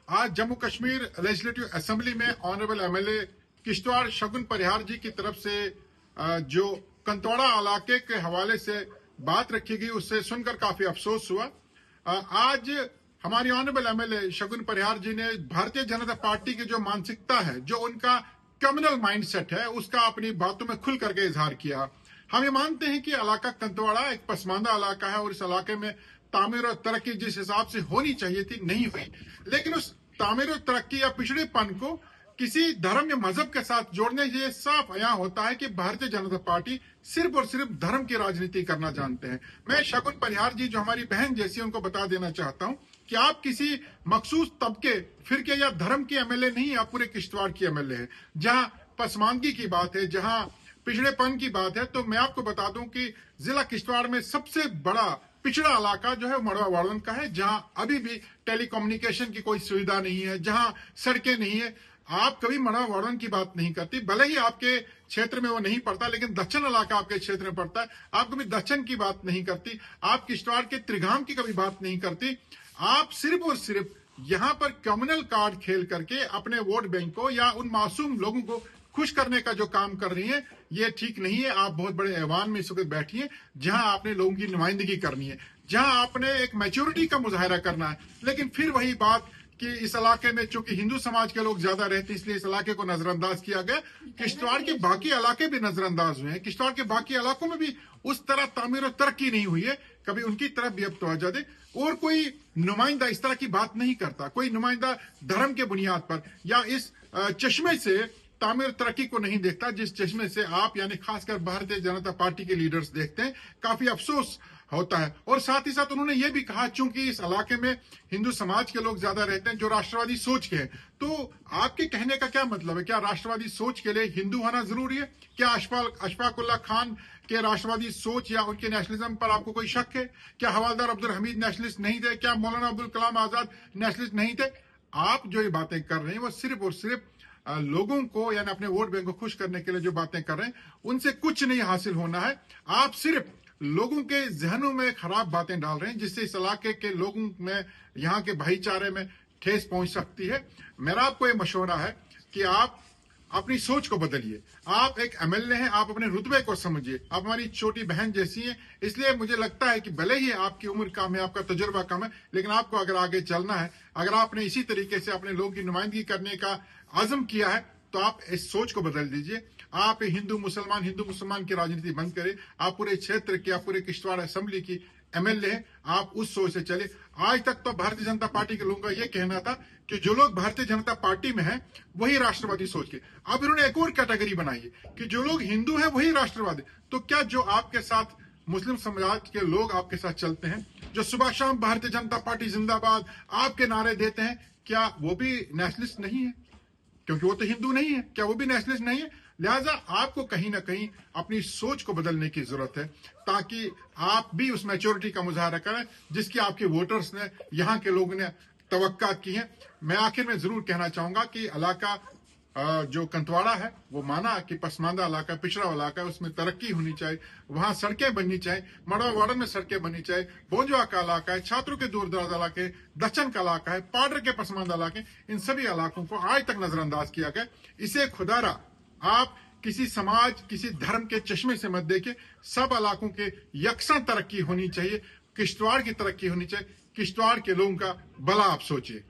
आज Jammu Kashmir legislative assembly में honourable MLA Kishtwar शगुन परिहार जी की तरफ से जो कंतौड़ा इलाके के हवाले से बात रखी गई उससे सुनकर काफी अफसोस हुआ। आज हमारी ऑनरेबल एमएलए शगुन परिहार जी ने भारतीय जनता पार्टी की जो मानसिकता है, जो उनका कम्युनल माइंडसेट है, उसका अपनी बातों में खुल करके इजहार किया। हम ये मानते हैं कि इलाका कंतौड़ा एक पसमानदा इलाका है और इस इलाके में तामीर और तरक्की जिस हिसाब से होनी चाहिए थी नहीं हुई, लेकिन उस तामीर और तरक्की या पिछड़ेपन को किसी धर्म या मजहब के साथ जोड़ने से साफ अयां होता है कि भारतीय जनता पार्टी सिर्फ और सिर्फ धर्म की राजनीति करना जानते हैं। मैं शगुन परिहार जी जो हमारी बहन जैसी उनको बता देना चाहता हूं कि आप किसी मखसूस तबके, फिरके या धर्म के एमएलए नहीं, आप पूरे किश्तवाड़ की एमएलए है। जहां पसमानगी की बात है, जहां पिछड़ेपन की बात है, तो मैं आपको बता दूं कि जिला किश्तवाड़ में सबसे बड़ा पिछड़ा इलाका जो है मड़वा वाड़न का है, जहां अभी भी टेलीकम्युनिकेशन की कोई सुविधा नहीं है, जहां सड़कें नहीं है। आप कभी मड़वा वाड़न की बात नहीं करती, भले ही आपके क्षेत्र में वो नहीं पड़ता, लेकिन दक्षिण इलाका आपके क्षेत्र में पड़ता है। आप कभी दक्षिण की बात नहीं करती, आप किश्तवाड़ के त्रिगाम की कभी बात नहीं करती। आप सिर्फ और सिर्फ यहां पर कम्युनल कार्ड खेल करके अपने वोट बैंक को या उन मासूम लोगों को खुश करने का जो काम कर रही है, ये ठीक नहीं है। आप बहुत बड़े ऐवान में इस वक्त बैठी हैं जहां आपने लोगों की नुमाइंदगी करनी है, जहां आपने एक मैच्योरिटी का मुजाहरा करना है, लेकिन फिर वही बात कि इस इलाके में चूंकि हिंदू समाज के लोग ज्यादा रहते हैं इसलिए इस इलाके को नजरअंदाज किया गया। किश्तवाड़ के बाकी इलाके भी नजरअंदाज हुए हैं। किश्तवाड़ के बाकी इलाकों में भी उस तरह तामीर और तरक्की नहीं हुई है। कभी उनकी तरफ भी अब तवज्जो दे। और कोई नुमाइंदा इस तरह की बात नहीं करता, कोई नुमाइंदा धर्म के बुनियाद पर या इस चश्मे से तामीर तरक्की को नहीं देखता जिस चश्मे से आप यानी खासकर भारतीय जनता पार्टी के लीडर्स देखते हैं। काफी अफसोस होता है। और साथ ही साथ उन्होंने ये भी कहा चूंकि इस इलाके में हिंदू समाज के लोग ज्यादा रहते हैं जो राष्ट्रवादी सोच के हैं, तो आपके कहने का क्या मतलब है? क्या राष्ट्रवादी सोच के लिए हिंदू होना जरूरी है? क्या अशफाक उल्लाह खान के राष्ट्रवादी सोच या उनके नेशनलिज्म पर आपको कोई शक है? क्या हवालदार अब्दुल हमीद नेशनलिस्ट नहीं थे? क्या मौलाना अब्दुल कलाम आजाद नेशनलिस्ट नहीं थे? आप जो ये बातें कर रहे हैं वो सिर्फ और सिर्फ लोगों को यानी अपने वोट बैंक को खुश करने के लिए जो बातें कर रहे हैं उनसे कुछ नहीं हासिल होना है। आप सिर्फ लोगों के जहनों में खराब बातें डाल रहे हैं जिससे इस इलाके के लोगों में, यहाँ के भाईचारे में ठेस पहुंच सकती है। मेरा आपको ये मशवरा है कि आप अपनी सोच को बदलिए। आप एक एमएलए हैं, आप अपने रुतबे को समझिए। आप हमारी छोटी बहन जैसी हैं, इसलिए मुझे लगता है कि भले ही आपकी उम्र कम है, आपका तजुर्बा कम है, लेकिन आपको अगर आगे चलना है, अगर आपने इसी तरीके से अपने लोगों की नुमाइंदगी करने का आज़म किया है, तो आप इस सोच को बदल दीजिए। आप हिंदू मुसलमान की राजनीति बंद करें। आप पूरे क्षेत्र की, आप पूरे किश्तवाड़ असेंबली की एमएलए हैं, आप उस सोच से चले। आज तक तो भारतीय जनता पार्टी के लोगों का यह कहना था कि जो लोग भारतीय जनता पार्टी में हैं वही राष्ट्रवादी सोच के। अब इन्होंने एक और कैटेगरी बनाई है कि जो लोग हिंदू हैं वही राष्ट्रवादी। तो क्या जो आपके साथ मुस्लिम समाज के लोग आपके साथ चलते हैं, जो सुबह शाम भारतीय जनता पार्टी जिंदाबाद आपके नारे देते हैं, क्या वो भी नेशनलिस्ट नहीं है? क्योंकि वो तो हिंदू नहीं है, क्या वो भी नेशनलिस्ट नहीं है? लिहाजा आपको कहीं ना कहीं अपनी सोच को बदलने की जरूरत है ताकि आप भी उस मैच्योरिटी का मुजाहरा करें जिसकी आपके वोटर्स ने, यहाँ के लोगों ने तवक्कात की है। मैं आखिर में जरूर कहना चाहूंगा कि इलाका जो कंतवाड़ा है वो माना कि पसमानदा इलाका, पिछड़ा इलाका है, उसमें तरक्की होनी चाहिए, वहां सड़कें बननी चाहिए, मड़वा वाड़न में सड़कें बननी चाहिए, बोंजवा का इलाका है, छात्रों के दूर दराज इलाके, दक्षिण का इलाका है, पाडर के पसमानदा इलाके, इन सभी इलाकों को आज तक नजरअंदाज किया गया। इसे खुदारा आप किसी समाज, किसी धर्म के चश्मे से मत देखिए। सब इलाकों के यकसा तरक्की होनी चाहिए, किश्तवाड़ की तरक्की होनी चाहिए। किश्तवाड़ के लोगों का भला आप सोचिए।